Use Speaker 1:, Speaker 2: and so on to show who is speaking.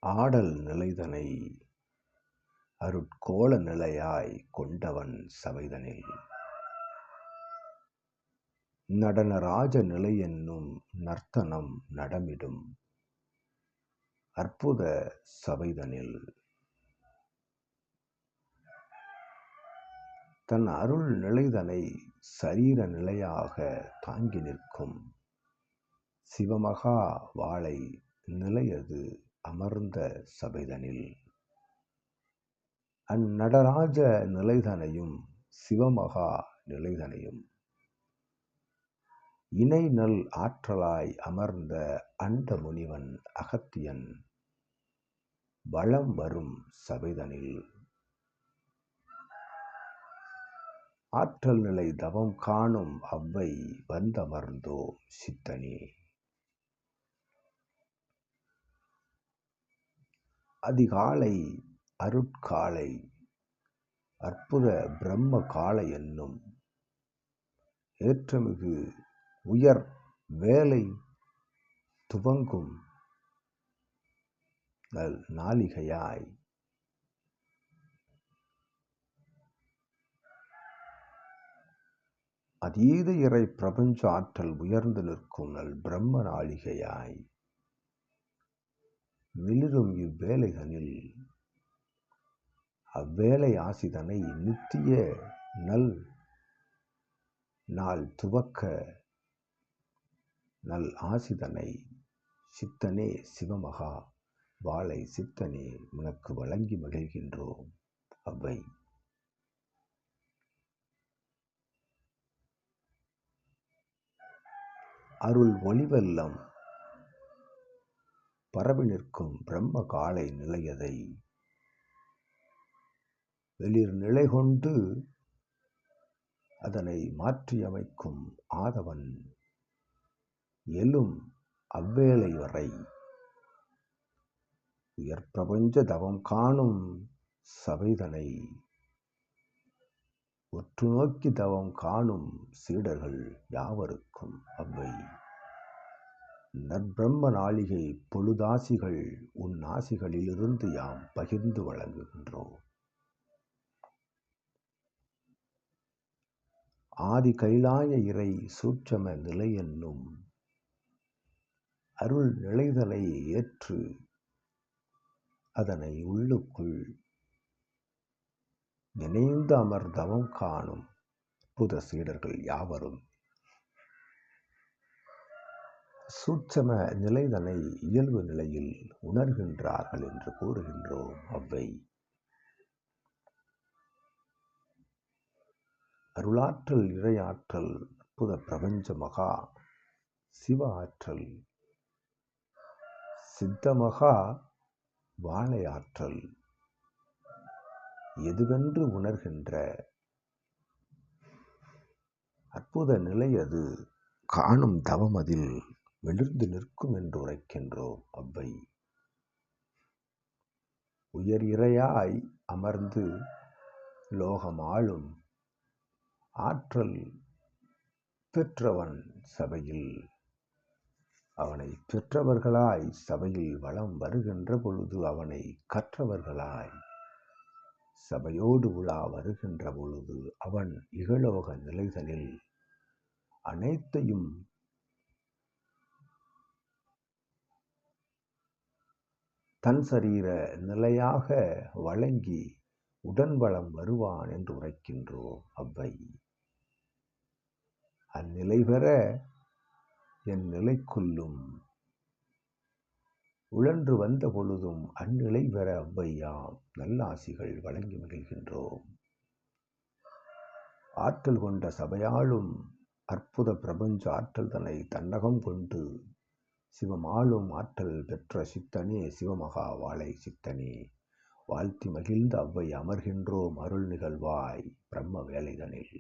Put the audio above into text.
Speaker 1: ஆடல் நிலைதனை அருட்கோல நிலையாய் கொண்டவன் சபைதனில் நடனராஜ நிலையென்னும் நர்த்தனம் நடமிடும் அற்புத சபைதனில் தன் அருள் நிலைதனை சரீர நிலையாக தாங்கி நிற்கும் சிவமகா வாளை நிலையது அமர்ந்த சபைதனில் அந்நடராஜ நிலைதனையும் சிவமகா நிலைதனையும் இணை நல் ஆற்றலாய் அமர்ந்த அண்ட முனிவன் அகத்தியன் வளம் வரும் சபைதனில் ஆற்றல் நிலை தவம் காணும் அவ்வை வந்தமர்ந்தோ சித்தனே. அதிகாலை அருட்காலை அற்புத பிரம்ம காலை என்னும் ஏற்றமிகு உயர் வேலை துவங்கும் நாளிகையாய் அதீத இறை பிரபஞ்ச ஆற்றல் உயர்ந்து நிற்கும் நல் பிரம்ம நாளிகையாய் மிளிரும் இவ்வேளைதனில் அவ்வேளை ஆசிதனை நித்திய நல் நாள் துவக்க நல் ஆசிதனை சித்தனே சிவமகா வாளை சித்தனே உனக்கு வழங்கி மகிழ்கின்றோம் அவ்வை. அருள் ஒளிவெல்லம் பரவி நிற்கும் பிரம்ம காலை நிலையதை வெளிர் நிலை கொண்டு அதனை மாற்றியமைக்கும் ஆதவன் எழும் அவ்வேளை வரை உயர் பிரபஞ்ச தவம் காணும் சபைதனை உற்று நோக்கி தவம் காணும் சீடர்கள் யாவருக்கும் அவ்வை நற்பிரம்ம நாளிகை பொழுதாசிகள் உன் ஆசிகளிலிருந்து யாம் பகிர்ந்து வழங்குகின்றோம். ஆதி கைலாய இறை சூட்சம நிலை என்னும் அருள் நிலைதனை ஏற்று அதனை உள்ளுக்குள் நினைந்து அமர்தவம் காணும் அற்புத சீடர்கள் யாவரும் சூட்சம நிலைதனை இயல்பு நிலையில் உணர்கின்றார்கள் என்று கூறுகின்றோம் அவ்வை. அருளாற்றல் இறையாற்றல் அற்புத பிரபஞ்ச மகா சிவ ஆற்றல் சித்தமகா வாழையாற்றல் எதுவென்று உணர்கின்ற அற்புத நிலையது காணும் தவம் அதில் விழுந்து நிற்கும் என்று உரைக்கின்றோம் அவ்வை. உயர் இறையாய் அமர்ந்து லோகம் ஆளும் ஆற்றல் பெற்றவன் சபையில் அவனை பெற்றவர்களாய் சபையில் வளம் வருகின்ற பொழுது அவனை கற்றவர்களாய் சபையோடு உலா வருகின்ற பொழுது அவன் இகலோக நிலைதனில் அனைத்தையும் தன் சரீர நிலையாக வழங்கி உடன் வளம் வருவான் என்று உரைக்கின்றோம் அவ்வை. அந்நிலை பெற என் நிலைக்குள்ளும் உழன்று வந்த பொழுதும் அந்நிலை பெற அவ்வையாம் நல்லாசிகள் வழங்கி மகிழ்கின்றோம். ஆற்றல் கொண்ட சபையாளும் அற்புத பிரபஞ்ச ஆற்றல் தன்னை தன்னகம் கொண்டு சிவமாளும் ஆற்றல் பெற்ற சித்தனே சிவமகா வாழை சித்தனே வாழ்த்தி மகிழ்ந்த அவ்வை அமர்கின்றோம் அருள் நிகழ்வாய் பிரம்ம வேலைதனில்.